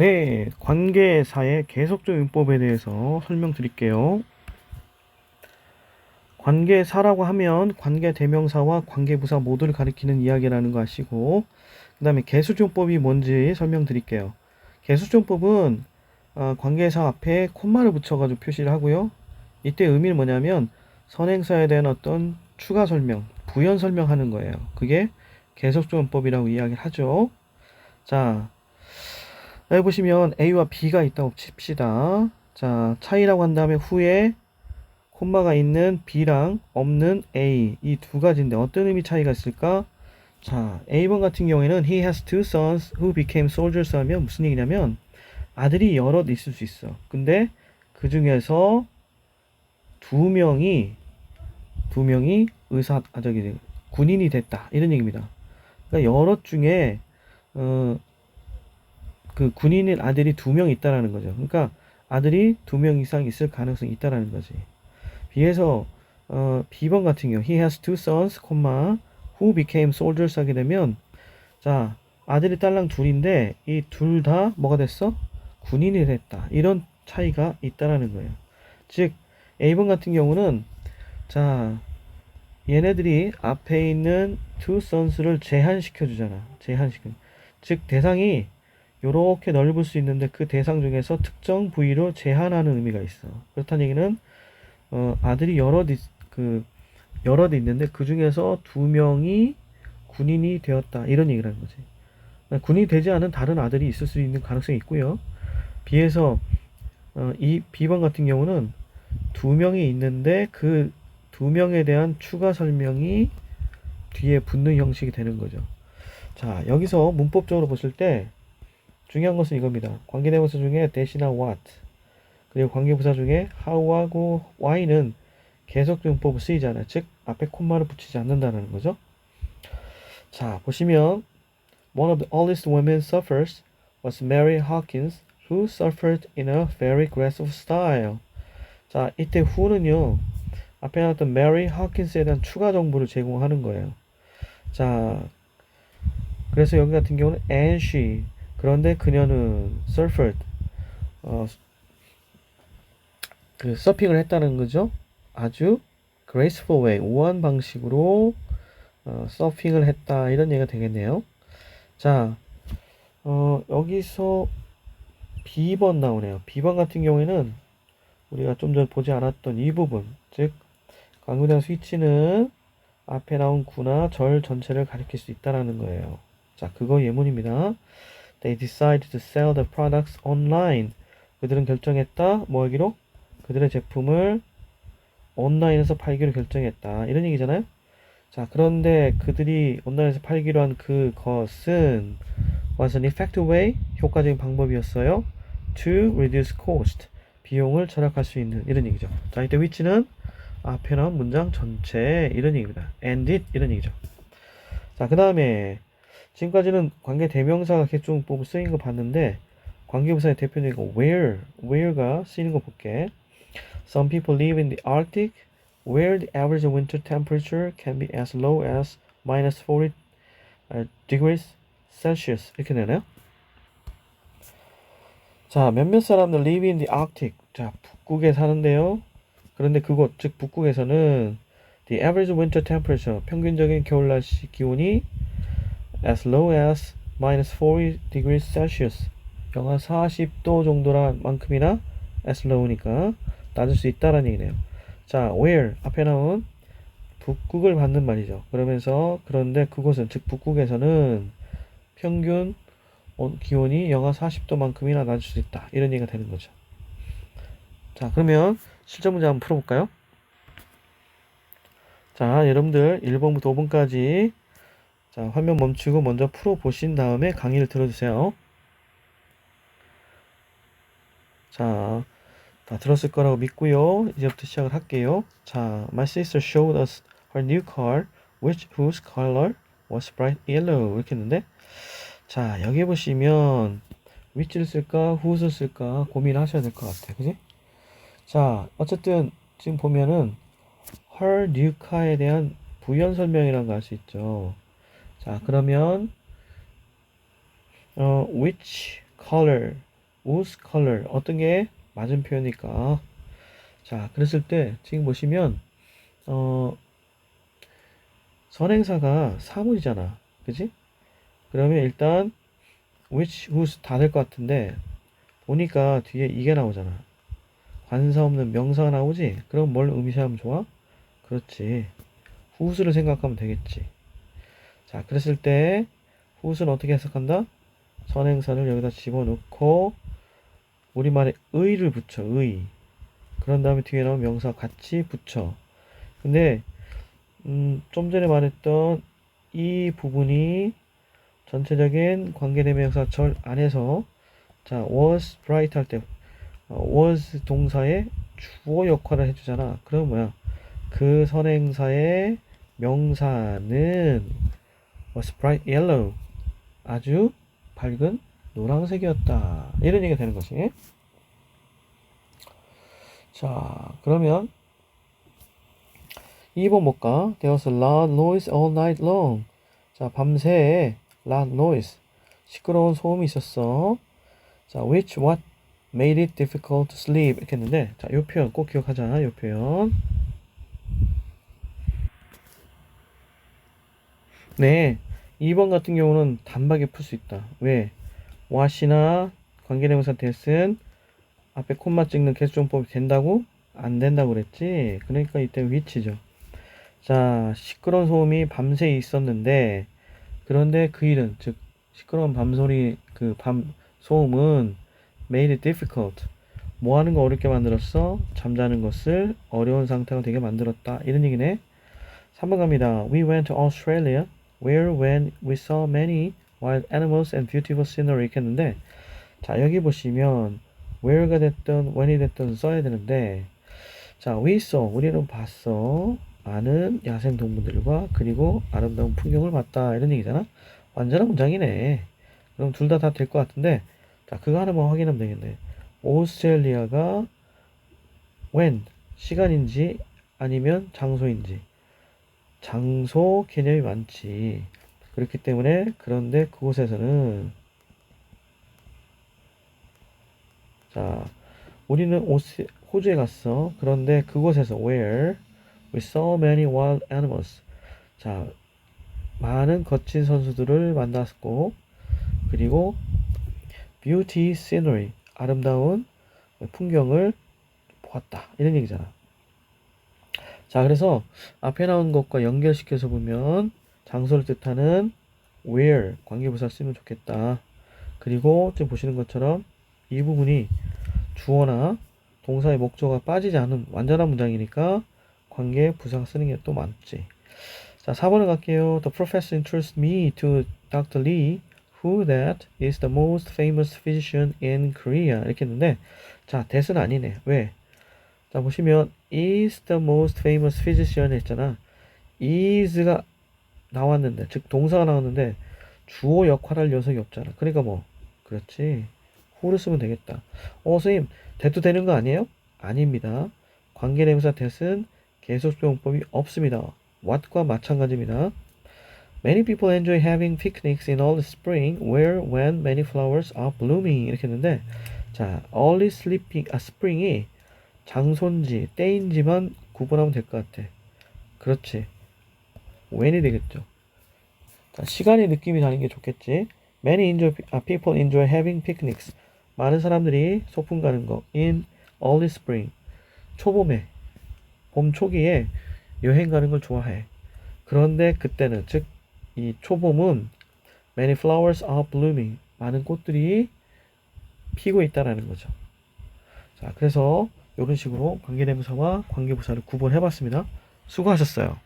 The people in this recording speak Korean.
네, 관계사의 계속적 용법에 대해서 설명드릴게요. 관계사라고 하면 관계대명사와 관계부사 모두를 가리키는 이야기라는 거 아시고, 그 다음에 계수종법이 뭔지 설명드릴게요. 계수종법은 관계사 앞에 콤마를 붙여가지고 표시를 하고요. 이때 의미는 뭐냐면 선행사에 대한 어떤 추가 설명, 부연 설명하는 거예요. 그게 계속적용법이라고 이야기를 하죠. 자, 여기 보시면 A와 B가 있다고 칩시다. 자, 차이라고 한 다음에 후에 콤마가 있는 B랑 없는 A 이 두 가지인데 어떤 의미 차이가 있을까? 자, A번 같은 경우에는 He has two sons who became soldiers 하면 무슨 얘기냐면 아들이 여럿 있을 수 있어. 근데 그 중에서 두 명이 군인이 됐다 이런 얘기입니다. 그러니까 여럿 중에 어, 그 군인인 아들이 두 명 있다라는 거죠. 그러니까 아들이 두 명 이상 있을 가능성이 있다라는 거지. 비해서 B번 같은 경우 he has two sons, who became soldiers 하게 되면 자 아들이 딸랑 둘인데 이 둘 다 뭐가 됐어? 군인이 됐다. 이런 차이가 있다라는 거예요. 즉 A번 같은 경우는 자 얘네들이 앞에 있는 two sons를 제한시켜 주잖아. 즉 대상이 요렇게 넓을 수 있는데 그 대상 중에서 특정 부위로 제한하는 의미가 있어. 그렇다는 얘기는 아들이 여럿 있는데 그 중에서 두 명이 군인이 되었다 이런 얘기라는 거지. 군인이 되지 않은 다른 아들이 있을 수 있는 가능성이 있고요. 비해서 이 B번 같은 경우는 두 명이 있는데 그 두 명에 대한 추가 설명이 뒤에 붙는 형식이 되는 거죠. 자, 여기서 문법적으로 보실 때 중요한 것은 이겁니다. 관계대명사 중에 that이나 what 그리고 관계부사 중에 how하고 why는 계속용법을 쓰이잖아요. 즉 앞에 콤마를 붙이지 않는다는 거죠. 자, 보시면 One of the oldest women sufferers was Mary Hawkins, who suffered in a very aggressive style. 자, 이때 who는요 앞에 나왔던 Mary Hawkins에 대한 추가 정보를 제공하는 거예요. 자, 그래서 여기 같은 경우는 and she 그런데 그녀는 suffered 그 서핑을 했다는 거죠. 아주 graceful way 우아한 방식으로 서핑을 했다 이런 얘기가 되겠네요. 자, 여기서 B번 나오네요. B번 같은 경우에는 우리가 좀 전에 보지 않았던 이 부분, 즉 관계대명사 스위치는 앞에 나온 구나 절 전체를 가리킬 수 있다라는 거예요. 자, 그거 예문입니다. They decided to sell the products online. 그들은 결정했다. 뭐 하기로? 그들의 제품을 온라인에서 팔기로 결정했다. 이런 얘기잖아요. 자, 그런데 그들이 온라인에서 팔기로 한 그것은 was an effective way, 효과적인 방법이었어요. to reduce cost, 비용을 절약할 수 있는 이런 얘기죠. 자, 이때 which는 앞에 나온 문장 전체 이런 얘기입니다. and it 이런 얘기죠. 자, 그 다음에 지금까지는 관계 대명사가 계속용법을 쓰인 거 봤는데 관계부사의 대표적인 거 where가 쓰이는 거 볼게. Some people live in the Arctic where the average winter temperature can be as low as minus 40 degrees Celsius 이렇게 되나요? 자, 몇몇 사람들 live in the Arctic. 자, 북극에 사는데요. 그런데 그곳, 즉 북극에서는 the average winter temperature, 평균적인 겨울날씨 기온이 as low as minus 40 degrees Celsius, 영하 40도 정도란 만큼이나 as low니까 낮을 수 있다라는 얘기네요. 자, where 앞에 나온 북극을 받는 말이죠. 그러면서 그런데 그곳은 즉 북극에서는 평균 기온이 영하 40도만큼이나 낮을 수 있다. 이런 얘기가 되는 거죠. 자, 그러면 실전 문제 한번 풀어볼까요? 자, 여러분들 1번부터 5번까지 자, 화면 멈추고 먼저 풀어보신 다음에 강의를 들어주세요. 자, 다 들었을 거라고 믿고요. 이제부터 시작을 할게요. 자, my sister showed us her new car, whose color was bright yellow. 이렇게 했는데, 자, 여기 보시면 which를 쓸까, whose를 쓸까 고민하셔야 될 것 같아, 그지? 자, 어쨌든 지금 보면은 her new car에 대한 부연 설명이라는 거 알 수 있죠. 자, 그러면 which color whose color 어떤 게 맞은 표현일까? 자, 그랬을 때 지금 보시면 선행사가 사물이잖아. 그지? 그러면 일단 which, whose 다 될 것 같은데 보니까 뒤에 이게 나오잖아. 관사 없는 명사가 나오지? 그럼 뭘 의미하면 좋아? 그렇지. whose를 생각하면 되겠지. 자, 그랬을 때 whose는 어떻게 해석한다? 선행사를 여기다 집어넣고 우리말에 의를 붙여. 의. 그런 다음에 뒤에 나온 명사 같이 붙여. 근데 좀 전에 말했던 이 부분이 전체적인 관계대명사 절 안에서 자 was bright 할 때 was 동사의 주어 역할을 해주잖아. 그럼 뭐야? 그 선행사의 명사는 was bright yellow 아주 밝은 노란색이었다. 이런 얘기가 되는 거지. 자, 그러면 2번 볼까? There was a loud noise all night long. 자, 밤새 loud noise 시끄러운 소음이 있었어. 자, what made it difficult to sleep 이렇게 했는데 자, 요 표현 꼭 기억하자. 요 표현. 네, 2번 같은 경우는 단박에 풀 수 있다. 왜? what이나 관계대명사 that은 앞에 콤마 찍는 개수정법이 된다고? 안 된다고 그랬지. 그러니까 이때 which죠. 자, 시끄러운 소음이 밤새 있었는데 그런데 그 일은 즉 시끄러운 밤소리 그 밤 소음은 made it difficult 뭐 하는 거 어렵게 만들었어? 잠자는 것을 어려운 상태가 되게 만들었다. 이런 얘기네. 3번 갑니다. We went to Australia where when we saw many wild animals and beautiful scenery 이렇게 했는데 자, 여기 보시면 where가 됐든 when이 됐든 써야 되는데 자, we saw 우리는 봤어. 많은 야생 동물들과 그리고 아름다운 풍경을 봤다. 이런 얘기잖아. 완전한 문장이네. 그럼 둘 다 될 것 같은데 자, 그거 하나만 확인하면 되겠네. 오스트레일리아가 when 시간인지 아니면 장소인지 장소 개념이 많지. 그렇기 때문에 그런데 그곳에서는 자, 우리는 호주에 갔어. 그런데 그곳에서 where we saw many wild animals. 자, 많은 거친 선수들을 만났고 그리고 beauty scenery 아름다운 풍경을 보았다. 이런 얘기잖아. 자, 그래서 앞에 나온 것과 연결시켜서 보면 장소를 뜻하는 where 관계부사 쓰면 좋겠다. 그리고 지금 보시는 것처럼 이 부분이 주어나 동사의 목적어가 빠지지 않은 완전한 문장이니까 관계 부사가 쓰는 게 또 많지. 자, 4번을 갈게요. The professor introduced me to Dr. Lee, who that is the most famous physician in Korea. 이렇게 했는데, 자, that은 아니네. 왜? 자, 보시면 is the most famous physician 했잖아. is가 나왔는데, 즉 동사가 나왔는데 주어 역할을 할 녀석이 없잖아. 그러니까 뭐, 그렇지. who를 쓰면 되겠다. 선생님, that도 되는 거 아니에요? 아닙니다. 관계대명사 that은 계속조용법이 없습니다. what과 마찬가지입니다. Many people enjoy having picnics in early spring where when many flowers are blooming 이렇게 했는데 자, early spring이 장소인지 때인지만 구분하면 될 것 같아. 그렇지. when이 되겠죠. 자, 시간의 느낌이 다른 게 좋겠지. people enjoy having picnics. 많은 사람들이 소풍 가는 거 in early spring. 초봄에 봄 초기에 여행 가는 걸 좋아해. 그런데 그때는 즉 이 초봄은 many flowers are blooming. 많은 꽃들이 피고 있다라는 거죠. 자, 그래서 이런 식으로 관계대명사와 관계부사를 구분해 봤습니다. 수고하셨어요.